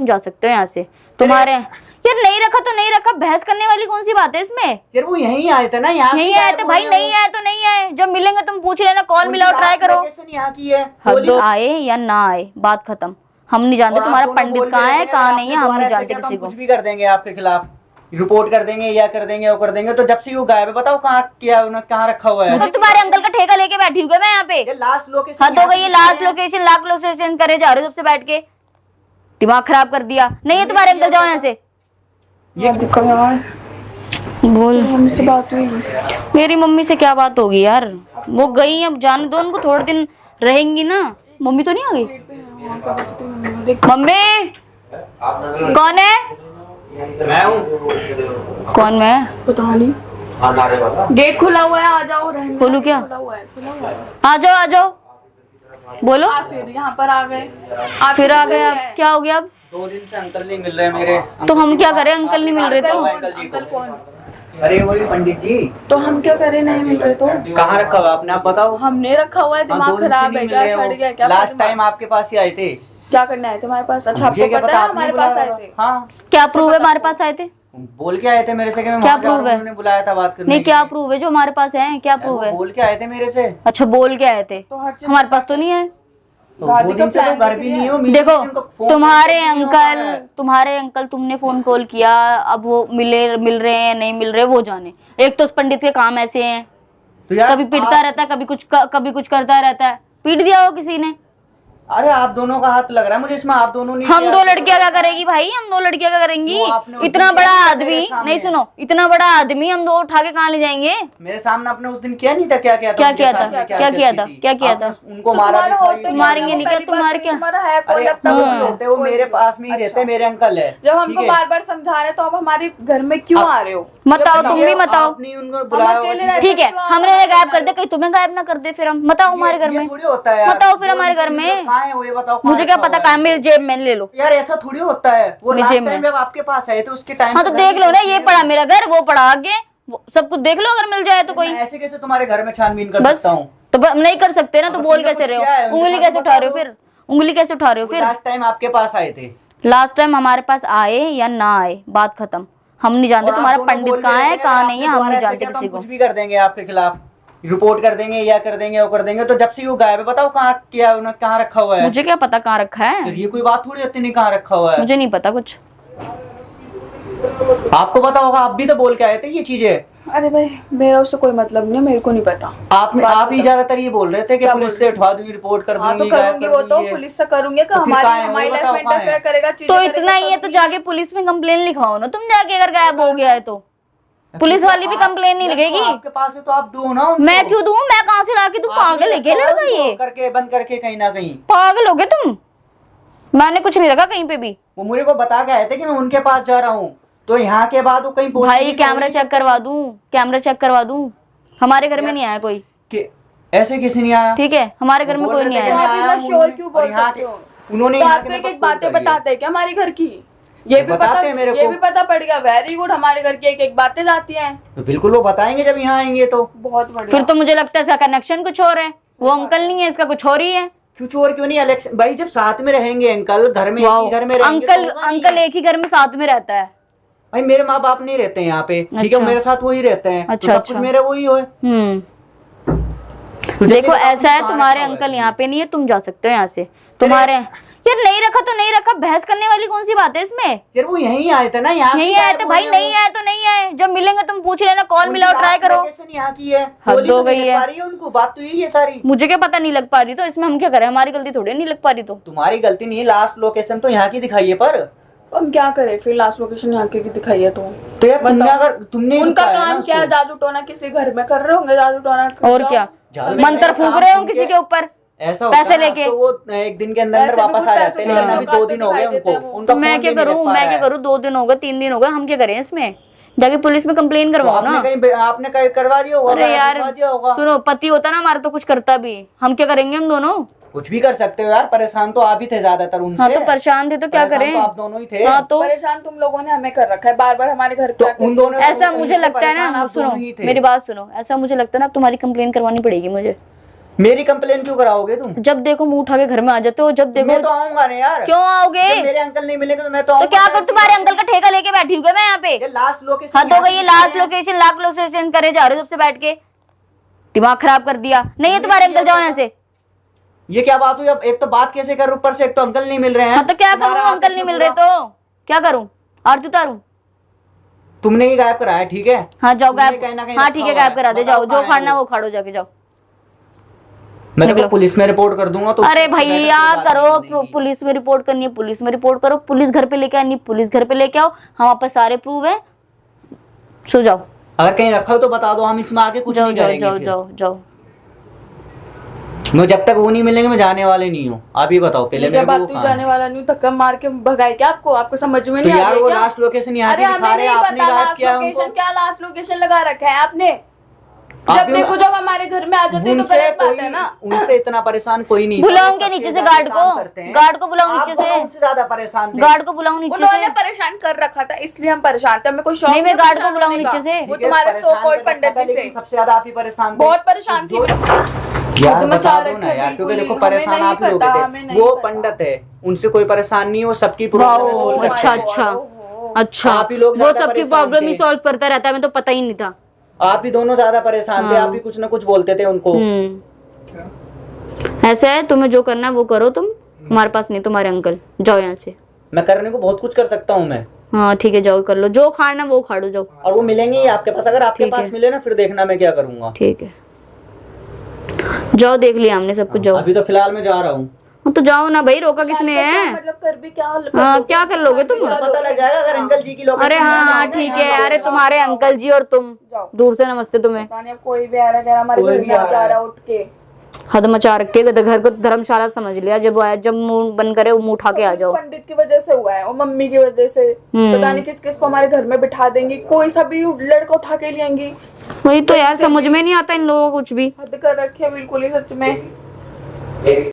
तुम जा सकते हो यहाँ से। तुम्हारे यार नहीं रखा तो नहीं रखा, बहस करने वाली कौन सी बात है इसमें? यार वो यहीं आए थे ना, यहाँ नहीं आए थे भाई, नहीं आए तो नहीं आए, जब मिलेंगे तुम पूछ लेना, कॉल मिलाओ, ट्राई करो। यहाँ की है, आए या ना आए बात खत्म, हम नहीं जानते तुम्हारा पंडित कहाँ है कहाँ नहीं है, हम नहीं जानते किसी को। कुछ भी कर देंगे आपके खिलाफ, रिपोर्ट कर देंगे या कर देंगे वो कर देंगे। तो जब से वो गायब है बताओ कहाँ किया, उन्होंने कहाँ रखा हुआ है? तो तुम्हारे अंकल का ठेका लेके बैठी हूँ मैं यहाँ पे। लास्ट लोकेशन हद हो गई, ये लास्ट लोकेशन लाख लोकेशन करे जा रहे हो सबसे बैठ के, दिमाग खराब कर दिया। नहीं है तुम्हारे अंकल, जाओ यहाँ से। ये बोल, हमसे बात हुई? मेरी मम्मी से क्या बात होगी यार, वो गई, अब जाने दो उनको, थोड़े दिन रहेंगी ना। मम्मी तो नहीं आ गई? मम्मी कौन है? मैं हूँ। कौन मैं? पता नहीं, गेट खुला हुआ है, आ जाओ। रहने खोलू क्या? खुला हुआ है। आ जाओ आ जाओ, बोलो। फिर यहाँ पर आ गए, फिर आ गए, अब क्या हो गया? अब 2 दिन से अंकल नहीं मिल रहे मेरे। तो हम क्या करें, अंकल नहीं मिल रहे तो? अंकल कौन? अरे वही पंडित जी। तो हम क्या करें, नहीं मिल रहे तो? कहाँ रखा हुआ आपने, आप बताओ। हमने रखा हुआ है, दिमाग खराब है क्या, सड़ गया क्या? लास्ट टाइम आपके पास ही आए थे, क्या करने आए थे हमारे पास? अच्छा आपको पता है हमारे पास आए थे? हाँ, क्या प्रूव है हमारे पास आए थे? बोल के आए थे मेरे से कि मैं क्या वहाँ जा रहा हूँ, प्रूव है? उन्होंने बुलाया था बात करने। नहीं, क्या प्रूव है जो हमारे पास है? क्या प्रूव है? बोल के आए थे मेरे से। अच्छा बोल के आए थे, तो हर चीज हमारे पास तो नहीं है। तो 2 दिन से तो घर भी नहीं हो। देखो तुम्हारे अंकल तुमने फोन कॉल किया, अब वो मिल रहे हैं नहीं मिल रहे वो जाने। एक तो उस पंडित के काम ऐसे हैं, तो यार कभी पीटता रहता है, कभी कुछ करता रहता है। पीट दिया हो किसी ने? अरे आप दोनों का हाथ लग रहा है मुझे इसमें, आप दोनों ने। हम 2 लड़कियां क्या करेंगी भाई, हम 2 लड़कियां क्या करेंगी? इतना बड़ा आदमी, नहीं सुनो, इतना बड़ा आदमी हम 2 उठा के कहाँ ले जाएंगे? मेरे सामने आपने उस दिन किया नहीं था? क्या किया था? क्या किया था? क्या किया था? क्या किया था? उनको मारा भी था। मारेंगे नहीं क्या? तुम्हारे क्या? अरे रहते वो मेरे पास में ही रहते, मेरे अंकल है। जब हमको बार बार समझा रहे तो आप हमारे घर में क्यों आ रहे हो? बताओ, तुम भी बताओ। उनको बुलाया, ठीक है, हमने गायब कर दे, कहीं तुम्हें गायब ना कर दे फिर हम। बताओ हमारे घर में, थोड़ी होता है। बताओ फिर हमारे घर में कहाँ है वो, ये बताओ। मुझे क्या पता कहाँ है, मेरी जेब में ले लो। यार ऐसा थोड़ी होता है, वो लास्ट टाइम जब आपके पास आए थे उसके टाइम। हाँ तो देख लो ना, ये पड़ा मेरा घर, वो पड़ा आगे, सब कुछ देख लो अगर मिल जाए तो। कोई ऐसे कैसे तुम्हारे घर में छानबीन कर बस सकता हूँ? तो नहीं कर सकते ना, तो बोल कैसे रहे हो? उंगली कैसे उठा रहे हो फिर? उंगली कैसे उठा रहे हो फिर? लास्ट टाइम आपके पास आए थे। लास्ट टाइम हमारे पास आए या ना आए बात खत्म, हम नहीं जानते तुम्हारा पंडित कहाँ है कहाँ नहीं है, हम नहीं जानते किसी को। कुछ भी कर देंगे आपके खिलाफ, रिपोर्ट कर देंगे या कर देंगे वो कर देंगे। तो जब से वो गायब है बताओ कहाँ किया, उन्होंने कहाँ रखा हुआ है? मुझे क्या पता कहाँ रखा है, ये कोई बात थोड़ी होती, नहीं कहाँ रखा हुआ है मुझे नहीं पता कुछ। आपको पता होगा, आप भी तो बोल के आए थे ये चीजें। अरे भाई मेरा उससे कोई मतलब नहीं, मेरे को नहीं पता। आप ही ज्यादातर ये बोल रहे थे कि पुलिस से उठवा दूंगी, रिपोर्ट कर दूंगी। तो करूंगी, वो तो पुलिस से करूंगी, हमारी लाइफ में इंटरफेयर करेगा। तो इतना ही है तो जाके पुलिस में कंप्लेन लिखाओ ना तुम जाके, अगर गायब हो गया है तो पुलिस वाली भी कंप्लेन नहीं लिखेगी। आपके पास है तो आप दो ना। मैं क्यों दूं? मैं कहाँ से लाके दूं? पागल है क्या लड़का ये? करके बंद करके कहीं ना कहीं पागल हो गए तुम। मैंने कुछ नहीं रखा कहीं पे भी। वो मुझे को बता के आए थे कि मैं उनके पास जा रहा हूँ, तो यहाँ के बाद वो कहीं भाई कैमरा चेक करवा दूं, कैमरा चेक करवा दूं। हमारे घर में नहीं आया कोई। ऐसे किसी नहीं आया? ठीक है, हमारे घर में कोई नहीं आया। श्योर क्यों बोल सकते हो? उन्होंने आपको एक बातें बताते हैं क्या हमारे घर की? ये भी बताते हैं मेरे को। ये भी पता पड़ गया, वेरी गुड। हमारे घर की एक बातें जाती हैं तो बिल्कुल वो बताएंगे जब यहाँ आएंगे तो। बहुत बढ़िया। फिर तो मुझे लगता है इसका कनेक्शन कुछ और है, वो अंकल नहीं है, इसका कुछ और ही है। क्यों चोर क्यों नहीं? अलेक्स भाई जब साथ में रहेंगे अंकल, घर में एक ही घर में रहेंगे, अंकल एक ही घर में साथ में रहता है। भाई मेरे माँ बाप नहीं रहते हैं यहाँ पे, ठीक है, मेरे साथ वही रहते हैं। अच्छा, तो सब कुछ मेरा वही हो। देखो ऐसा है, तुम्हारे अंकल यहाँ पे नहीं है, तुम जा सकते हो यहाँ से। तुम्हारे यार नहीं रखा तो नहीं रखा, बहस करने वाली कौन सी बात है इसमें? यार वो यहीं आए थे ना, यहाँ नहीं आए थे भाई, नहीं आए तो नहीं आए, जब मिलेंगे तुम पूछ लेना, कॉल मिलाओ, ट्राई करो। यहाँ की है, हद हो गई है उनको, बात तो यही है सारी। मुझे क्या पता नहीं लग पा रही, तो इसमें हम क्या करें? हमारी गलती थोड़ी नहीं लग पा रही। तो तुम्हारी गलती नहीं है, लास्ट लोकेशन तो यहाँ की दिखाई है। पर हम क्या करें फिर? लास्ट लोकेशन यहाँ की दिखाई है तो यार तुमने उनका काम क्या है? जादू टोना किसी घर में कर रहे होंगे, जादू टोना और क्या, मंत्र फूंक रहे हो किसी के ऊपर ऐसा पैसे लेके। तो वो एक दिन के अंदर वापस आ जाते हैं, लेकिन अभी 2 दिन हो गए उनको। मैं क्या करूँ, मैं क्या करूँ? 2 दिन हो गए, 3 दिन हो गए, हम क्या करें इसमें? जाके पुलिस में कंप्लेन करवाओ ना। आपने कहीं करवा दिया होगा? अरे यार सुनो, पति होता ना हमारा तो कुछ करता भी, हम क्या करेंगे? हम दोनों कुछ भी कर सकते हो यार। परेशान तो आप ही थे ज्यादातर उनसे। हाँ तो परेशान थे तो क्या करें? तो आप दोनों ही थे। हाँ तो परेशान तुम लोगों ने हमें कर रखा है, बार बार हमारे घर तो उन दोनों ऐसा मुझे लगता है ना, सुनो मेरी बात सुनो, ऐसा मुझे लगता है ना, तुम्हारी कंप्लेन करवानी पड़ेगी मुझे। मेरी कंप्लेन क्यों कराओगे तुम? जब देखो मुंह उठा के घर में आ जाते हो, जब देखो। मैं तो आऊंगा नहीं यार। क्यों आओगे? जब मेरे अंकल नहीं मिलेंगे तो मैं तो तो आऊंगा। क्या करूं, तुम्हारे अंकल का ठेका लेके बैठी हूँ क्या मैं यहाँ पे? ये लास्ट लोकेशन हद हो गई, ये लास्ट लोकेशन लाख लोकेशन करे जा रहे हो सबसे बैठ के, दिमाग खराब कर दिया। नहीं है तुम्हारे अंकल, जाओ यहाँ से। ये क्या बात हुई? अब एक तो बात कैसे कर, ऊपर से एक तो अंकल नहीं मिल रहे हैं। हाँ तो क्या करूं, तुम्हारा अंकल नहीं मिल रहे तो क्या करूं? आरती उतारूं? तुमने ही गायब कराया, ठीक है? हाँ जाओ तुमने गायब। कहीं ना कहीं हाँ रखा ठीक है हुआ गायब करा दे, बताओ जाओ जो कहाँ है खाना वो? वो खाड़ो, जाके जाओ। मैं तो निकलो। पुलिस में रिपोर्ट कर दूंगा। तो अरे उससे better भैया कोई बात करो, नहीं बनेगी। पुलिस में रिपोर्ट करनी है, पुलिस में रिपोर्ट करो, पुलिस घर पे लेके आनी, पुलिस घर पे लेके आओ, हमारे पास सारे प्रूफ है। सो जाओ अगर कहीं रखा हो तो बता दो, हम इसमें आके कुछ जाओ नहीं जाओ करेंगे जाओ फिर। जाओ जाओ। मैं जब तक वो नहीं मिलेंगे मैं जाने वाले नहीं हूँ। आप ही बताओ पहले ये क्या मेरे को बात, वो तू कहाँ जाने है? वाला नहीं, धक्का मार के भगाए क्या आपको? आपको समझ में तो नहीं आ यार रही वो क्या? लास्ट लोकेशन यहाँ अरे की दिखा हमें रहे नहीं हैं, आपने पता गायब लास्ट किया है लोकेशन उनको। क्या, लास्ट लोकेशन लगा रखा है आपने। आप जब भी- देखो जब हमारे घर में आ जाते हो तो उनसे गलत बात कोई है ना। उनसे इतना परेशान कोई नहीं था। बुलाऊं क्या सबके नीचे से ज्यादा गार्ड काम को? करते हैं। गार्ड को बुलाऊं आप नीचे से? उनसे ज्यादा परेशान थे। गार्ड को बुलाऊं नीचे उन्होंने से? परेशान कर रखा था इसलिए हम परेशान थे, हमें कोई शौक नहीं, मैं था गार्ड को परेशान बुलाऊं होने का। नीचे से? वो ठीक है, तुम्हारे परेशान सो कॉल्ड कर रखा पंडित था, जी लेकिन से सबसे ज्यादा आप ही परेशान थे। बहुत परेशान थी। यार तुम बता अचानक दो ना थे, यार, क्योंकि बिल्कुल देखो ही, परेशान हमें आप ही नहीं लोग पता, थे। हमें नहीं वो पता। पंडित है, उनसे कोई परेशान नहीं है, वो सबकी प्रॉब्लम वाओ, सोल्व अच्छा करते हैं। अच्छा अच्छा। आप ही लोग वो ज्यादा सबकी परेशान प्रॉब्लम ही थे। सॉल्व करता रहता है, मैं तो पता ही नहीं था। आप ही दोनों ज्यादा परेशान थे, हाँ। आप ही कुछ ना कुछ बोलते थे उनको। ऐसा है, तुम्हें जो करना है वो करो, तुम हमारे पास नहीं, तुम्हारे अंकल जाओ यहाँ से। मैं करने को बहुत कुछ कर सकता हूँ मैं। हाँ ठीक है, जाओ कर लो, जो खाना वो खाड़ो, जाओ। और वो मिलेंगे ही आपके पास। अगर आपके ठीक पास है। मिले ना फिर देखना मैं क्या करूंगा। ठीक है जाओ, देख लिया हमने सब कुछ, जाओ। अभी तो फिलहाल मैं जा रहा हूँ। हाँ, तो जाओ ना भाई, रोका किसने है? मतलब कर भी क्या हाँ क्या कर लोगे तुम? पता लग जाएगा अगर अंकल जी की लोकेशन अरे हाँ हाँ ठीक है, अरे तुम्हारे अंकल जी और तुम जाओ। दूर से नमस्ते तुम्हें। पता नहीं अब कोई भी आ रहा है हमारे कोई घर भी में आ आ जा रहा रहा है उठ के। हद मचा रखे, घर को धर्मशाला समझ लिया। जब आया, जब मुंह बंद करे वो मुंह उठा के आ इस जाओ। पंडित की वजह से हुआ है और मम्मी की वजह से। पता नहीं किस किस को हमारे घर में बिठा देंगी, कोई सा भी लड़का उठा के लेंगी। वही तो यार, समझ में नहीं आता इन लोगों को कुछ भी। हद कर रखे है बिल्कुल ही, सच में।